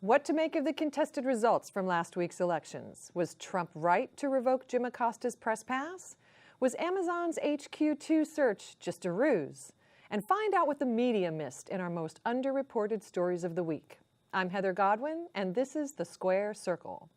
What to make of the contested results from last week's elections? Was Trump right to revoke Jim Acosta's press pass? Was Amazon's HQ2 search just a ruse? And find out what the media missed in our most underreported stories of the week. I'm Heather Godwin, and this is The Square Circle.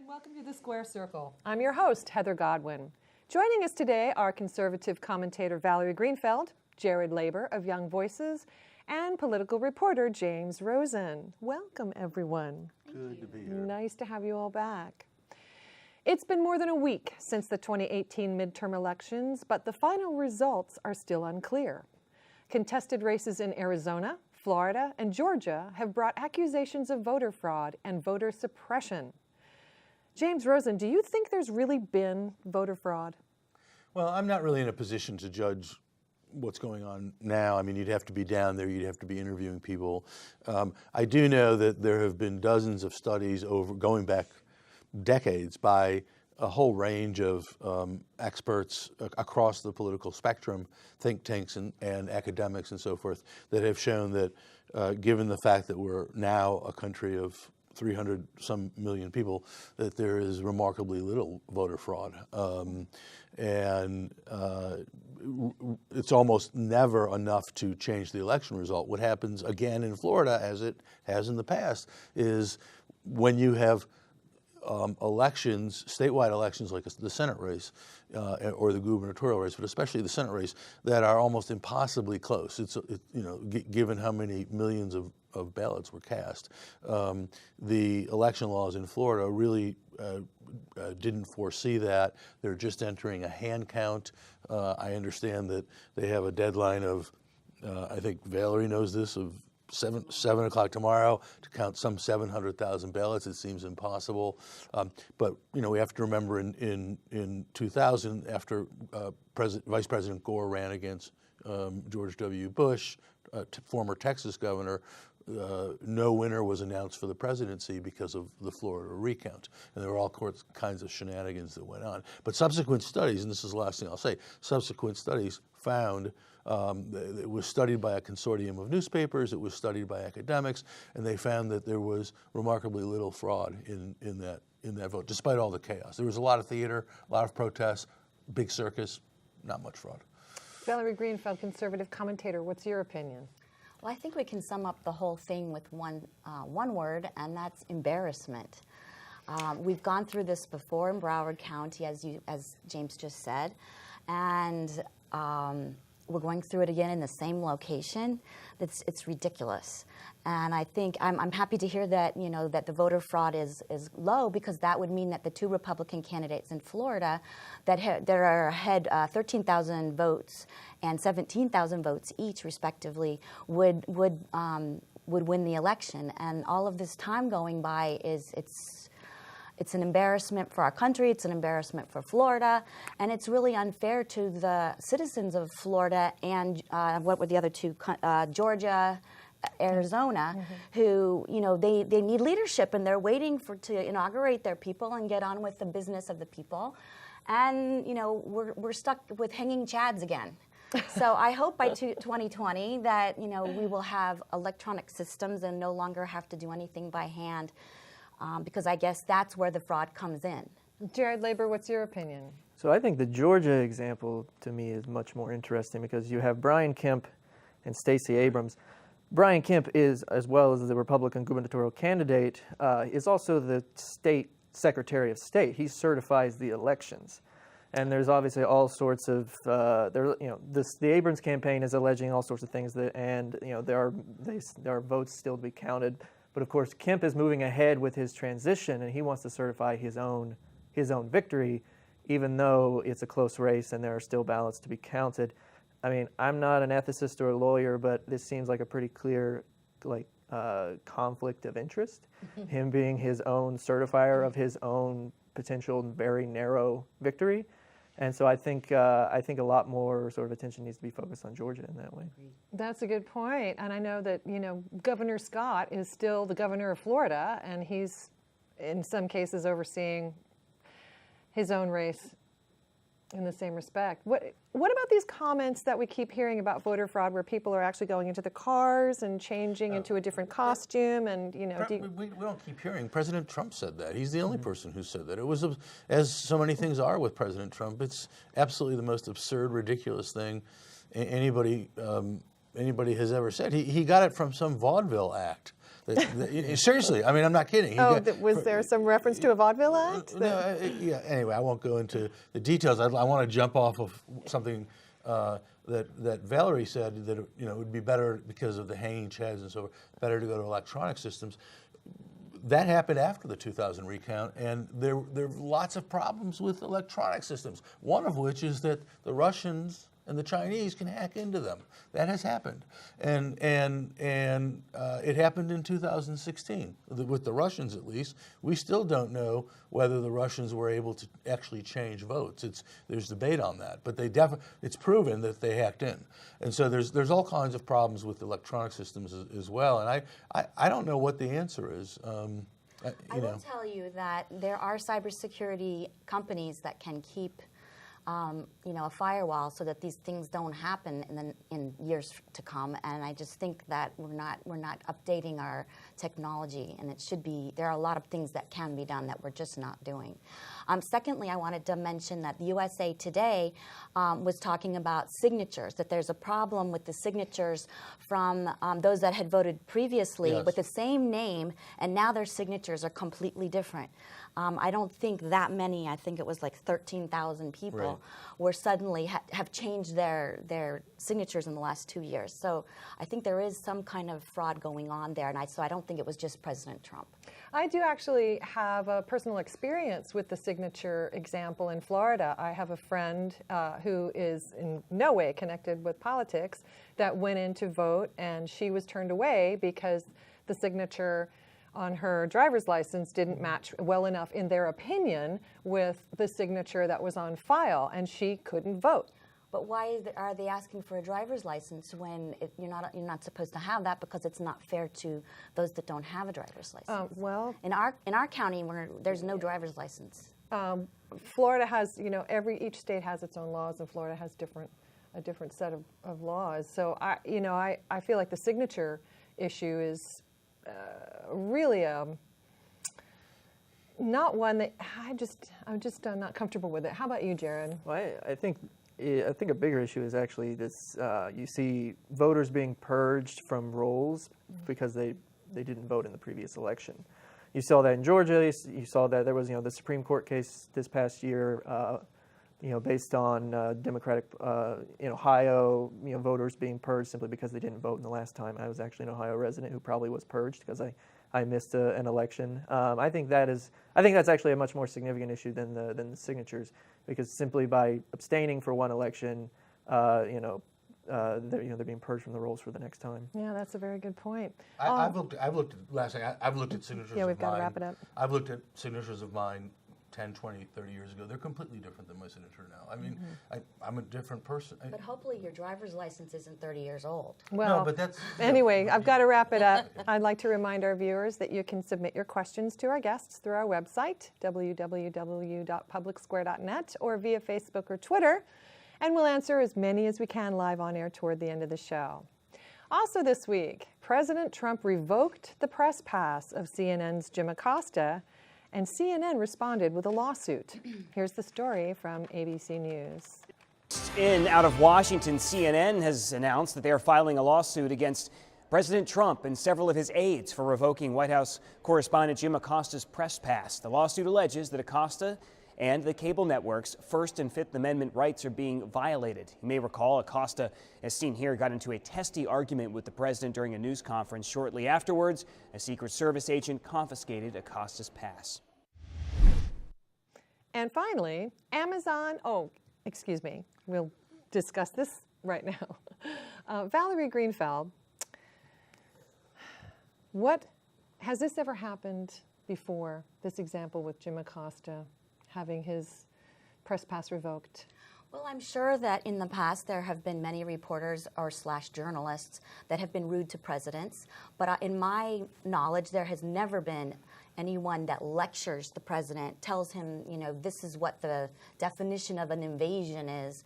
Welcome to The Square Circle. I'm your host, Heather Godwin. Joining us today are conservative commentator Valerie Greenfeld, Jared Laber of Young Voices, and political reporter James Rosen. Welcome, everyone. Good to be here. Nice to have you all back. It's been more than a week since the 2018 midterm elections, but the final results are still unclear. Contested races in Arizona, Florida, and Georgia have brought accusations of voter fraud and voter suppression. James Rosen, do you think there's really been voter fraud? Well, I'm not really in a position to judge what's going on now. I mean, you'd have to be down there, you'd have to be interviewing people. I do know that there have been dozens of studies going back decades by a whole range of experts across the political spectrum, think tanks and academics and so forth, that have shown that given the fact that we're now a country of 300 some million people, that there is remarkably little voter fraud. It's almost never enough to change the election result. What happens again in Florida, as it has in the past, is when you have elections, statewide elections like the Senate race or the gubernatorial race, but especially the Senate race, that are almost impossibly close. Given how many millions of ballots were cast. The election laws in Florida really didn't foresee that. They're just entering a hand count. I understand that they have a deadline of, I think Valerie knows this, of 7 o'clock tomorrow to count some 700,000 ballots. It seems impossible. But we have to remember in 2000, after Vice President Gore ran against George W. Bush, former Texas governor, no winner was announced for the presidency because of the Florida recount. And there were all kinds of shenanigans that went on. But subsequent studies, and this is the last thing I'll say, subsequent studies found, it was studied by a consortium of newspapers, it was studied by academics, and they found that there was remarkably little fraud in that vote, despite all the chaos. There was a lot of theater, a lot of protests, big circus, not much fraud. Valerie Greenfeld, conservative commentator, what's your opinion? Well, I think we can sum up the whole thing with one word, and that's embarrassment. We've gone through this before in Broward County, as James just said, and we're going through it again in the same location. It's ridiculous, and I think I'm happy to hear that that the voter fraud is low, because that would mean that the two Republican candidates in Florida that are ahead 13,000 votes and 17,000 votes each, respectively, would win the election. And all of this time going by it's an embarrassment for our country, it's an embarrassment for Florida, and it's really unfair to the citizens of Florida and what were the other two, Georgia, Arizona, who, they need leadership, and they're waiting to inaugurate their people and get on with the business of the people. And, we're stuck with hanging chads again. So I hope by 2020 that, we will have electronic systems and no longer have to do anything by hand. Because I guess that's where the fraud comes in. Jared Laber, what's your opinion? So I think the Georgia example, to me, is much more interesting, because you have Brian Kemp and Stacey Abrams. Brian Kemp is, as well as the Republican gubernatorial candidate, is also the state Secretary of State. He certifies the elections. And there's obviously all sorts of, the Abrams campaign is alleging all sorts of things, there are votes still to be counted. But of course, Kemp is moving ahead with his transition, and he wants to certify his own victory, even though it's a close race and there are still ballots to be counted. I mean, I'm not an ethicist or a lawyer, but this seems like a pretty clear, conflict of interest. Him being his own certifier of his own potential very narrow victory. And so I think a lot more sort of attention needs to be focused on Georgia in that way. That's a good point. And I know that, Governor Scott is still the governor of Florida, and he's in some cases overseeing his own race in the same respect. What about these comments that we keep hearing about voter fraud, where people are actually going into the cars and changing into a different costume? And we don't keep hearing. President Trump said that. He's the only person who said that. It was, as so many things are with President Trump, it's absolutely the most absurd, ridiculous thing anybody has ever said. He got it from some vaudeville act. Seriously, I mean, I'm not kidding. Was there some reference to a vaudeville act? Yeah. Anyway, I won't go into the details. I want to jump off of something that Valerie said, that it would be better because of the hanging chads and so forth, better to go to electronic systems. That happened after the 2000 recount, and there are lots of problems with electronic systems. One of which is that the Russians and the Chinese can hack into them. That has happened, and it happened in 2016 with the Russians. At least we still don't know whether the Russians were able to actually change votes. There's debate on that, but it's proven that they hacked in, and so there's all kinds of problems with electronic systems as well. And I don't know what the answer is. I will tell you that there are cybersecurity companies that can keep a firewall so that these things don't happen in years to come. And I just think that we're not updating our technology, and it should be. There are a lot of things that can be done that we're just not doing. Secondly, I wanted to mention that the USA Today was talking about signatures, that there's a problem with the signatures from those that had voted previously with the same name, and now their signatures are completely different. I don't think that many, I think it was like 13,000 people, were suddenly have changed their signatures in the last 2 years. So I think there is some kind of fraud going on there, and so I don't think it was just President Trump. I do actually have a personal experience with the signature example in Florida. I have a friend who is in no way connected with politics that went in to vote, and she was turned away because the signature on her driver's license didn't match well enough, in their opinion, with the signature that was on file, and she couldn't vote. But why are they asking for a driver's license when you're not supposed to have that, because it's not fair to those that don't have a driver's license? Well, in our county, there's no driver's license. Florida has, each state has its own laws, and Florida has a different set of laws. So I feel like the signature issue is really not one that I'm just not comfortable with it. How about you, Jared? Well, I think a bigger issue is actually this. You see voters being purged from rolls because they didn't vote in the previous election. You saw that in Georgia. You saw that there was the Supreme Court case this past year. Based on Democratic in Ohio, voters being purged simply because they didn't vote in the last time. I was actually an Ohio resident who probably was purged because I missed an election. I think that's actually a much more significant issue than the signatures, because simply by abstaining for one election, they're being purged from the rolls for the next time. Yeah, that's a very good point. I've looked at signatures. Yeah, we've got to wrap it up. I've looked at signatures of mine 10, 20, 30 years ago. They're completely different than my signature now. I mean, I'm a different person. But hopefully your driver's license isn't 30 years old. Well, no, but that's... Anyway, I've got to wrap it up. I'd like to remind our viewers that you can submit your questions to our guests through our website, www.publicsquare.net, or via Facebook or Twitter, and we'll answer as many as we can live on air toward the end of the show. Also this week, President Trump revoked the press pass of CNN's Jim Acosta, and CNN responded with a lawsuit. Here's the story from ABC News. Out of Washington, CNN has announced that they are filing a lawsuit against President Trump and several of his aides for revoking White House correspondent Jim Acosta's press pass. The lawsuit alleges that Acosta and the cable network's First and Fifth Amendment rights are being violated. You may recall Acosta, as seen here, got into a testy argument with the president during a news conference. Shortly afterwards, a Secret Service agent confiscated Acosta's pass. And finally, Amazon, we'll discuss this right now. Valerie Greenfeld, has this ever happened before, this example with Jim Acosta? having his press pass revoked? Well, I'm sure that in the past there have been many reporters or / journalists that have been rude to presidents, but in my knowledge, there has never been anyone that lectures the president, tells him, you know, this is what the definition of an invasion is,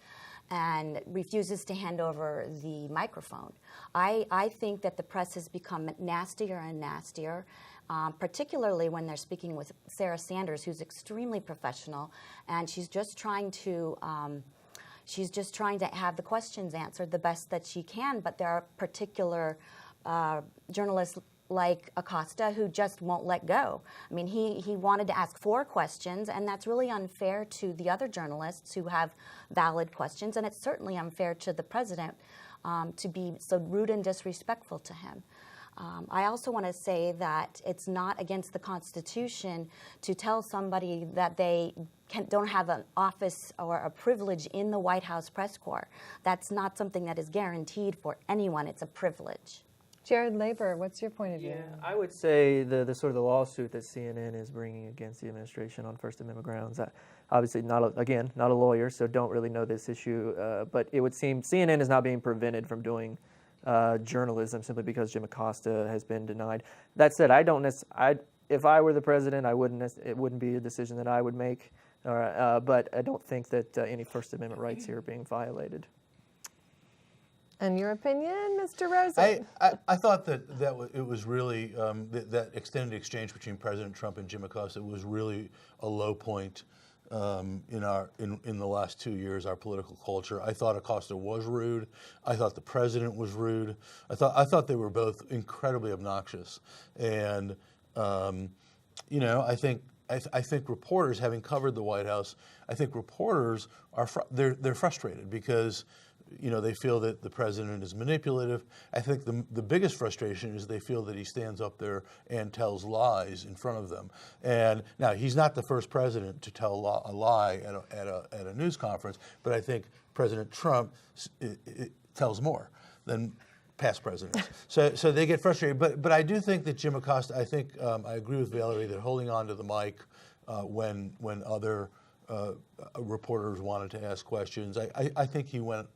and refuses to hand over the microphone. I think that the press has become nastier and nastier, particularly when they're speaking with Sarah Sanders, who's extremely professional, and she's just trying to have the questions answered the best that she can, but there are particular journalists like Acosta who just won't let go. I mean, he wanted to ask 4 questions, and that's really unfair to the other journalists who have valid questions, and it's certainly unfair to the president to be so rude and disrespectful to him. I also want to say that it's not against the Constitution to tell somebody that they don't have an office or a privilege in the White House press corps. That's not something that is guaranteed for anyone. It's a privilege. Jared Laber, what's your point of view? Yeah, I would say the sort of the lawsuit that CNN is bringing against the administration on First Amendment grounds. Obviously, not a lawyer, so don't really know this issue. But it would seem CNN is not being prevented from doing journalism simply because Jim Acosta has been denied. That said, if I were the president, it wouldn't be a decision that I would make. But I don't think that any First Amendment rights here are being violated. And your opinion, Mr. Rosen? I thought that it was really that extended exchange between President Trump and Jim Acosta was really a low point in the last 2 years, our political culture. I thought Acosta was rude. I thought the president was rude. I thought they were both incredibly obnoxious. And I think reporters, having covered the White House, I think reporters they're frustrated because they feel that the president is manipulative. I think the biggest frustration is they feel that he stands up there and tells lies in front of them. And now he's not the first president to tell a lie at a news conference, but I think President Trump tells more than past presidents. So they get frustrated. But I do think that Jim Acosta, I agree with Valerie that holding on to the mic when other reporters wanted to ask questions, I think he went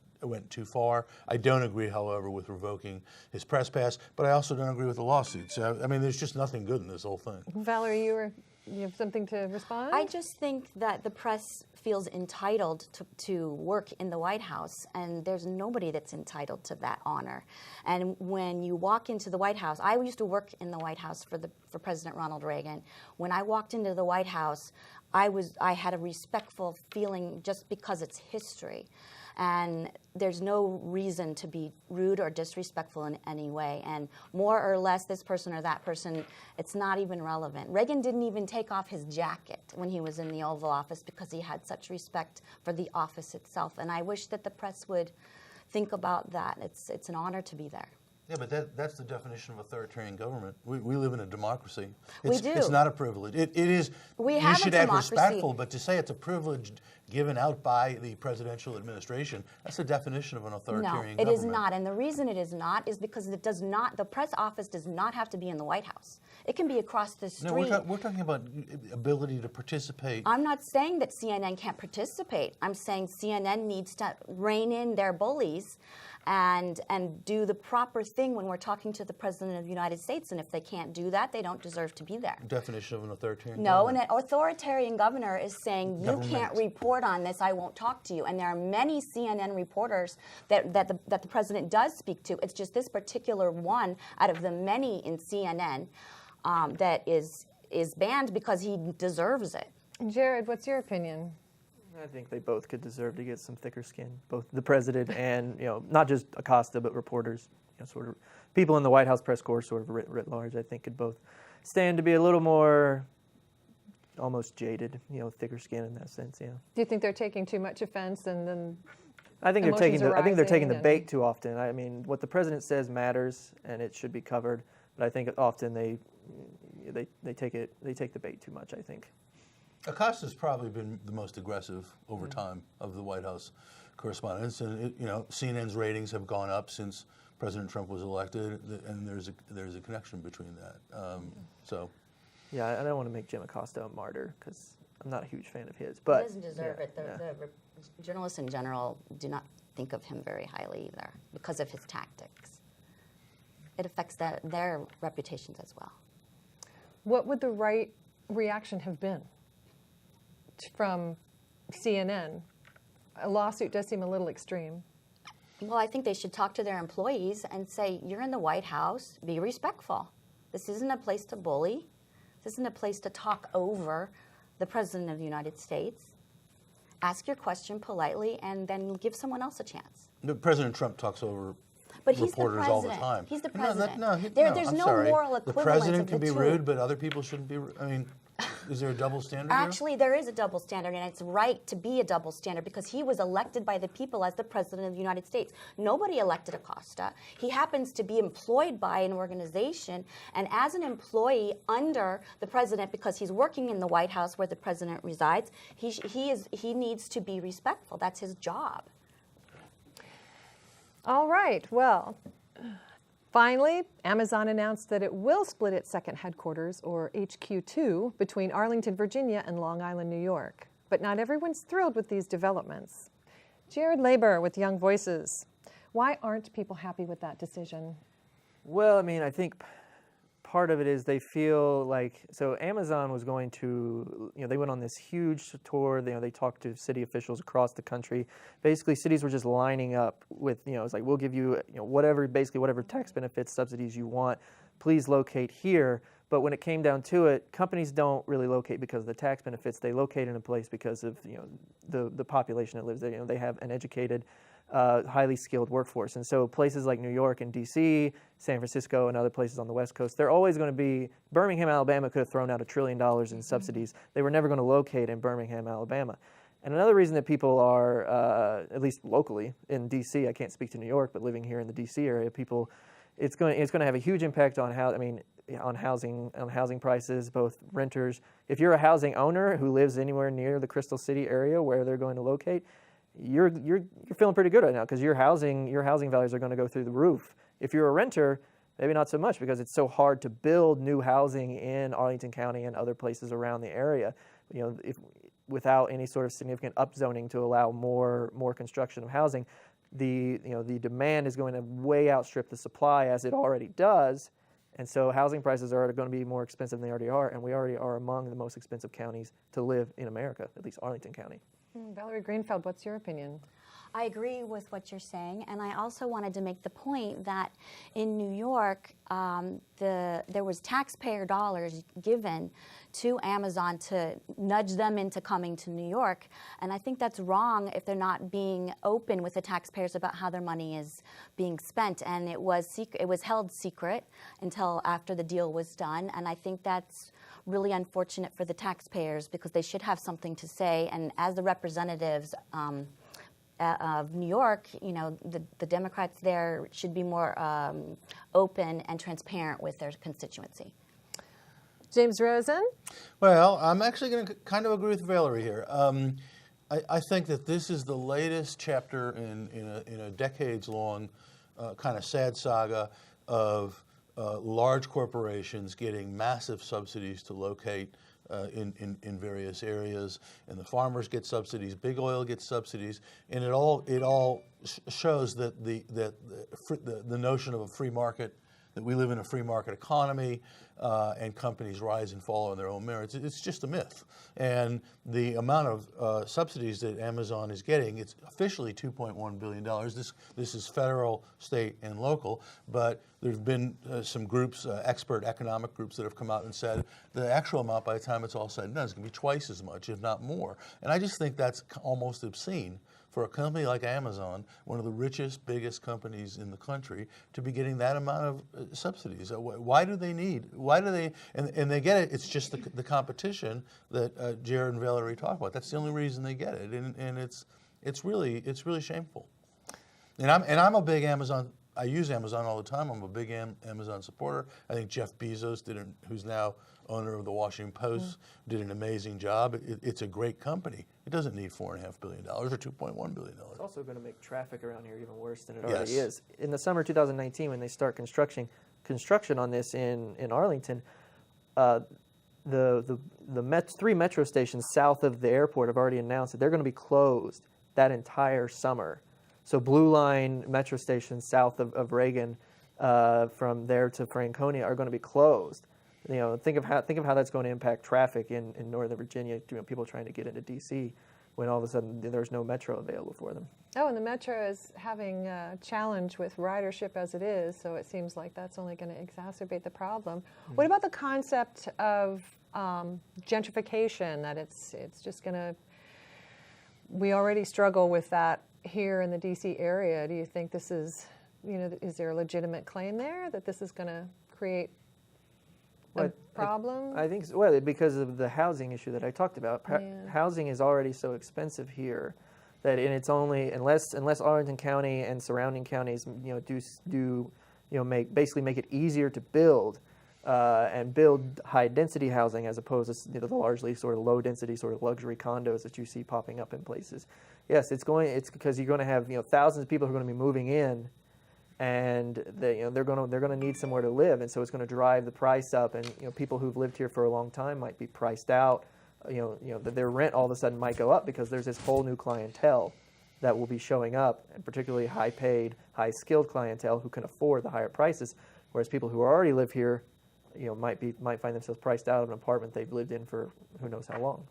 too far. I don't agree, however, with revoking his press pass, but I also don't agree with the lawsuit. So, I mean, there's just nothing good in this whole thing. Valerie, you have something to respond? I just think that the press feels entitled to work in the White House, and there's nobody that's entitled to that honor. And when you walk into the White House, I used to work in the White House for President Ronald Reagan. When I walked into the White House, I had a respectful feeling just because it's history. And there's no reason to be rude or disrespectful in any way. And more or less, this person or that person, it's not even relevant. Reagan didn't even take off his jacket when he was in the Oval Office because he had such respect for the office itself. And I wish that the press would think about that. It's an honor to be there. Yeah, but that's the definition of authoritarian government. We live in a democracy. We do. It's not a privilege. It is. We have you should a act democracy. respectful, but to say it's a privilege given out by the presidential administration, that's the definition of an authoritarian government. No, it is not. And the reason it is not is because the press office does not have to be in the White House. It can be across the street. No, we're talking about ability to participate. I'm not saying that CNN can't participate. I'm saying CNN needs to rein in their bullies and do the proper thing when we're talking to the President of the United States. And if they can't do that, they don't deserve to be there. Definition of an authoritarian No, government. an authoritarian governor is saying, you can't report on this, I won't talk to you. And there are many CNN reporters that the president does speak to. It's just this particular one out of the many in CNN that is banned because he deserves it. Jared, what's your opinion? I think they both could deserve to get some thicker skin, both the president and, not just Acosta, but reporters, sort of people in the White House press corps, sort of writ large, I think could both stand to be a little more almost jaded, thicker skin in that sense, yeah. Do you think they're taking too much offense and then I think they're taking the and bait too often. I mean, what the president says matters and it should be covered, but I think often they take the bait too much, I think. Acosta's probably been the most aggressive over time of the White House correspondents, and CNN's ratings have gone up since President Trump was elected, and there's a connection between that. So, yeah, I don't want to make Jim Acosta a martyr because I'm not a huge fan of his. He But doesn't deserve it. The journalists in general do not think of him very highly either because of his tactics. It affects their reputations as well. What would the right reaction have been from CNN? A lawsuit does seem a little extreme. Well, I think they should talk to their employees and say, you're in the White House, be respectful. This isn't a place to bully. This isn't a place to talk over the President of the United States. Ask your question politely and then give someone else a chance. President Trump talks over But he's the reporters all the president. time. He's the president. There's no sorry. moral The equivalence president of can the be two. rude, but other people shouldn't be. I mean, is there a double standard here? Actually, there is a double standard, and it's right to be a double standard because he was elected by the people as the President of the United States. Nobody elected Acosta. He happens to be employed by an organization, and as an employee under the President, because he's working in the White House where the President resides, he needs to be respectful. That's his job. All right, well, finally, Amazon announced that it will split its second headquarters, or HQ2, between Arlington, Virginia and Long Island, New York. But not everyone's thrilled with these developments. Jared Laber with Young Voices. Why aren't people happy with that decision? Well, I mean, I think part of it is they feel like, so Amazon was going to, they went on this huge tour. They talked to city officials across the country. Basically, cities were just lining up with, it's like, we'll give you, whatever tax benefits, subsidies you want. Please locate here. But when it came down to it, companies don't really locate because of the tax benefits. They locate in a place because of, the population that lives there. They have an educated, highly skilled workforce. And so places like New York and DC, San Francisco, and other places on the West Coast, they're always going to be, Birmingham, Alabama could have thrown out $1 trillion in subsidies. They were never going to locate in Birmingham, Alabama. And another reason that people are, at least locally in DC, I can't speak to New York, but living here in the DC area, people, it's going to have a huge impact on on housing prices, both renters. If you're a housing owner who lives anywhere near the Crystal City area where they're going to locate, you're feeling pretty good right now because your housing values are going to go through the roof. If you're a renter, maybe not so much because it's so hard to build new housing in Arlington County and other places around the area. Without any sort of significant upzoning to allow more construction of housing, the demand is going to way outstrip the supply as it already does. And so housing prices are going to be more expensive than they already are, and we already are among the most expensive counties to live in America, at least Arlington County. Valerie Greenfeld, what's your opinion? I agree with what you're saying, and I also wanted to make the point that in New York, there was taxpayer dollars given to Amazon to nudge them into coming to New York, and I think that's wrong if they're not being open with the taxpayers about how their money is being spent. And it was held secret until after the deal was done, and I think that's really unfortunate for the taxpayers because they should have something to say. And as the representatives of New York, the Democrats there should be more open and transparent with their constituency. James Rosen? Well, I'm actually going to kind of agree with Valerie here. I think that this is the latest chapter in a decades-long kind of sad saga of large corporations getting massive subsidies to locate in various areas, and the farmers get subsidies, big oil gets subsidies, and it all shows that the notion of a free market, that we live in a free market economy, and companies rise and fall on their own merits. It's just a myth. And the amount of subsidies that Amazon is getting, it's officially $2.1 billion. This is federal, state, and local, but there's been some groups, expert economic groups, that have come out and said the actual amount by the time it's all said and done is going to be twice as much, if not more. And I just think that's almost obscene for a company like Amazon, one of the richest, biggest companies in the country, to be getting that amount of subsidies. Why do they need? Why do they? And they get it. It's just the competition that Jared and Valerie talk about. That's the only reason they get it, and it's really shameful. And I'm a big Amazon. I use Amazon all the time. I'm a big Amazon supporter. I think Jeff Bezos who's now owner of the Washington Post, did an amazing job. It's a great company. It doesn't need $4.5 billion or $2.1 billion. It's also going to make traffic around here even worse than it already is. In the summer 2019, when they start construction on this in Arlington, three metro stations south of the airport have already announced that they're going to be closed that entire summer. So Blue Line metro stations south of Reagan, from there to Franconia, are going to be closed. Think of how that's going to impact traffic in Northern Virginia. People trying to get into D.C. when all of a sudden there's no metro available for them. Oh, and the metro is having a challenge with ridership as it is, so it seems like that's only going to exacerbate the problem. What about the concept of gentrification, that it's just going to, we already struggle with that here in the D.C. area. Do you think this is, is there a legitimate claim there that this is going to create a problem? I think so. Well, because of the housing issue that I talked about. Housing is already so expensive here that it's only unless Arlington County and surrounding counties basically make it easier to build and build high density housing as opposed to the largely sort of low density sort of luxury condos that you see popping up in places. Yes, it's because you're going to have thousands of people who are going to be moving in, and they're going to need somewhere to live, and so it's going to drive the price up. And people who've lived here for a long time might be priced out. That their rent all of a sudden might go up because there's this whole new clientele that will be showing up, and particularly high-paid, high-skilled clientele who can afford the higher prices. Whereas people who already live here, might find themselves priced out of an apartment they've lived in for who knows how long.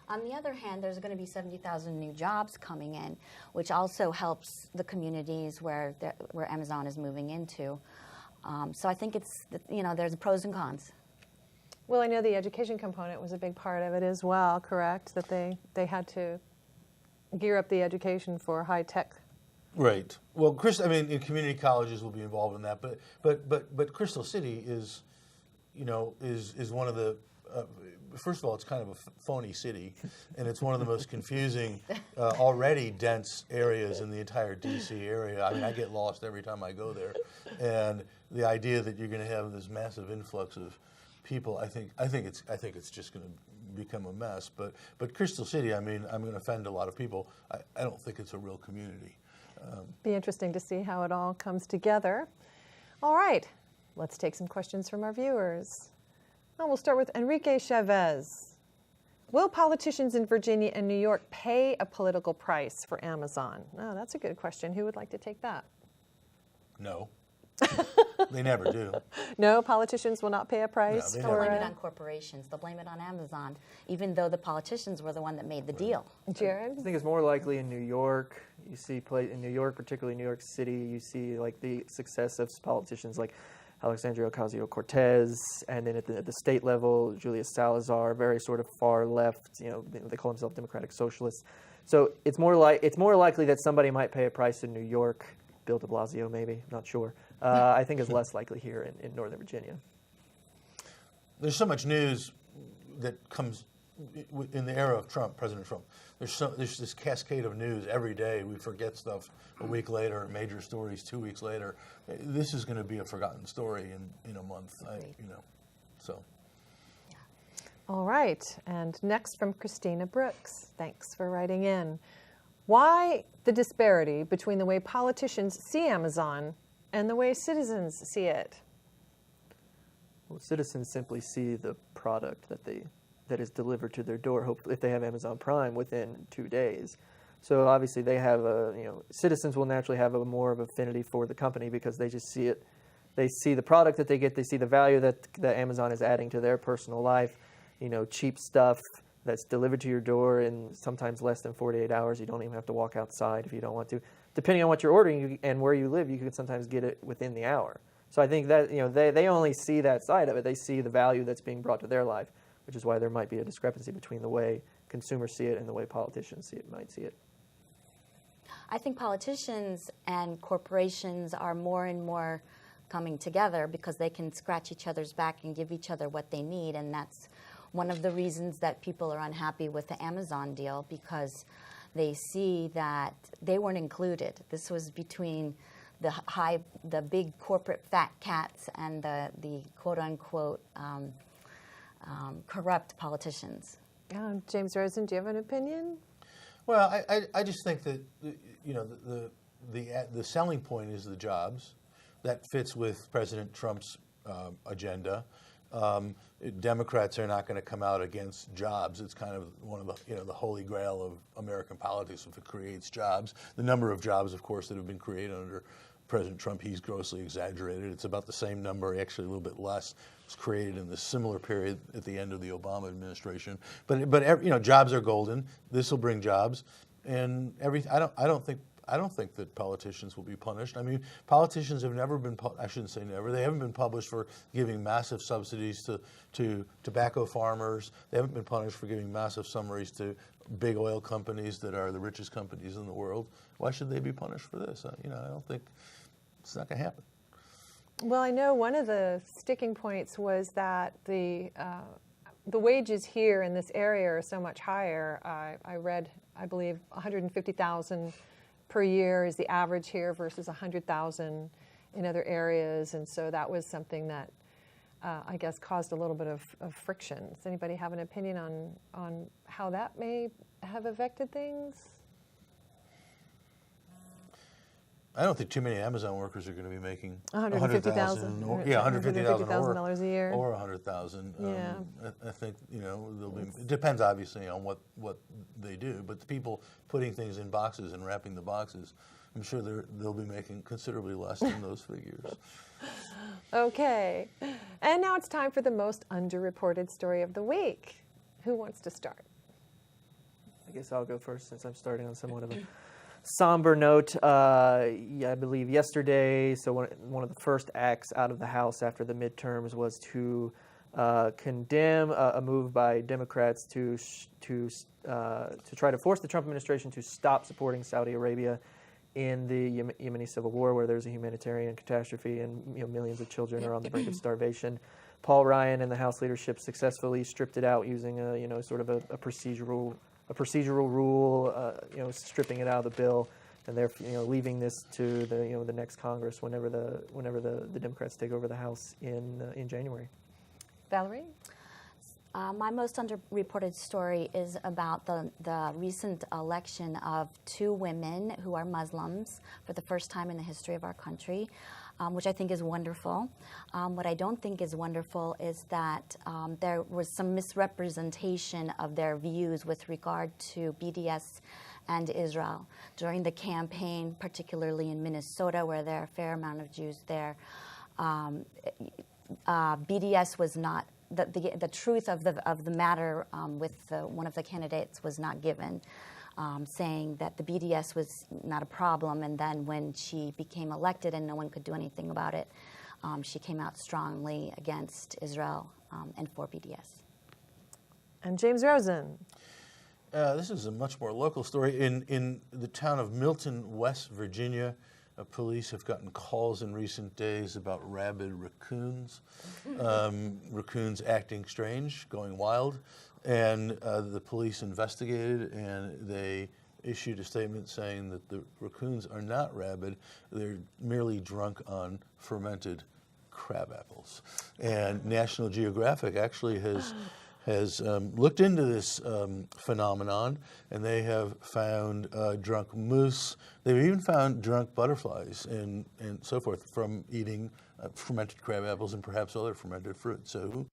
On the other hand, there's going to be 70,000 new jobs coming in, which also helps the communities where Amazon is moving into. So I think there's pros and cons. Well, I know the education component was a big part of it as well, correct? That they had to gear up the education for high tech. Right. Well, community colleges will be involved in that, but Crystal City is one of the. First of all, it's kind of a phony city, and it's one of the most confusing, already dense areas in the entire D.C. area. I mean, I get lost every time I go there, and the idea that you're going to have this massive influx of people, I think it's just going to become a mess. But Crystal City, I'm going to offend a lot of people. I don't think it's a real community. Be interesting to see how it all comes together. All right, let's take some questions from our viewers. Well, we'll start with Enrique Chavez. Will politicians in Virginia and New York pay a political price for Amazon? Oh, that's a good question. Who would like to take that? No. They never do. No, politicians will not pay a price. They'll blame it on corporations. They'll blame it on Amazon, even though the politicians were the one that made the deal. Jared? I think it's more likely in New York. You see, in New York, particularly New York City, you see like the success of politicians like Alexandria Ocasio-Cortez, and then at the state level, Julius Salazar, very sort of far left. They call themselves democratic socialists. So it's more likely that somebody might pay a price in New York. Bill de Blasio, maybe, not sure. I think is less likely here in Northern Virginia. There's so much news that comes in the era of Trump, President Trump. There's this cascade of news every day. We forget stuff a week later, major stories 2 weeks later. This is going to be a forgotten story in a month. So. All right, and next from Christina Brooks. Thanks for writing in. Why the disparity between the way politicians see Amazon and the way citizens see it? Well, citizens simply see the product that is delivered to their door, hopefully if they have Amazon Prime, within 2 days. So obviously they have citizens will naturally have a more of affinity for the company because they just see it. They see the product that they get. They see the value that Amazon is adding to their personal life. Cheap stuff that's delivered to your door in sometimes less than 48 hours. You don't even have to walk outside if you don't want to. Depending on what you're ordering and where you live, you can sometimes get it within the hour. So I think that they only see that side of it. They see the value that's being brought to their life, which is why there might be a discrepancy between the way consumers see it and the way politicians might see it. I think politicians and corporations are more and more coming together because they can scratch each other's back and give each other what they need, and that's one of the reasons that people are unhappy with the Amazon deal, because they see that they weren't included. This was between the big corporate fat cats and the quote-unquote corrupt politicians. James Rosen, do you have an opinion? Well, I just think that the selling point is the jobs. That fits with President Trump's agenda. Democrats are not going to come out against jobs. It's kind of one of the holy grail of American politics if it creates jobs. The number of jobs, of course, that have been created under President Trump, he's grossly exaggerated. It's about the same number, actually a little bit less, was created in the similar period at the end of the Obama administration. But jobs are golden. This will bring jobs, and I don't think that politicians will be punished. I mean, politicians have never been, I shouldn't say never, they haven't been punished for giving massive subsidies to tobacco farmers. They haven't been punished for giving massive subsidies to big oil companies that are the richest companies in the world. Why should they be punished for this? I don't think, it's not going to happen. Well, I know one of the sticking points was that the wages here in this area are so much higher. I read, I believe, $150,000 per year is the average here versus $100,000 in other areas, and so that was something that I guess caused a little bit of friction. Does anybody have an opinion on how that may have affected things? I don't think too many Amazon workers are going to be making $150,000. $150,000 a year, or $100,000. Yeah. I think there'll be. It depends obviously on what they do, but the people putting things in boxes and wrapping the boxes, I'm sure they'll be making considerably less than those figures. Okay, and now it's time for the most underreported story of the week. Who wants to start? I guess I'll go first since I'm starting on somewhat of a somber note. I believe yesterday, so one of the first acts out of the House after the midterms was to condemn a move by Democrats to try to force the Trump administration to stop supporting Saudi Arabia in the Yemeni civil war, where there's a humanitarian catastrophe and millions of children are on the brink of starvation. Paul Ryan and the House leadership successfully stripped it out using a sort of a procedural rule, stripping it out of the bill, and they're leaving this to the next Congress whenever the Democrats take over the House in January. Valerie? My most underreported story is about the recent election of two women who are Muslims for the first time in the history of our country, which I think is wonderful. What I don't think is wonderful is that there was some misrepresentation of their views with regard to BDS and Israel during the campaign, particularly in Minnesota, where there are a fair amount of Jews there. BDS was not. The truth of the matter with one of the candidates was not given, saying that the BDS was not a problem, and then when she became elected and no one could do anything about it, she came out strongly against Israel and for BDS. And James Rosen. This is a much more local story. In the town of Milton, West Virginia, police have gotten calls in recent days about rabid raccoons, raccoons acting strange, going wild, and the police investigated, and they issued a statement saying that the raccoons are not rabid, they're merely drunk on fermented crab apples. And National Geographic actually has looked into this phenomenon, and they have found drunk moose. They've even found drunk butterflies and so forth from eating fermented crab apples and perhaps other fermented fruit. So.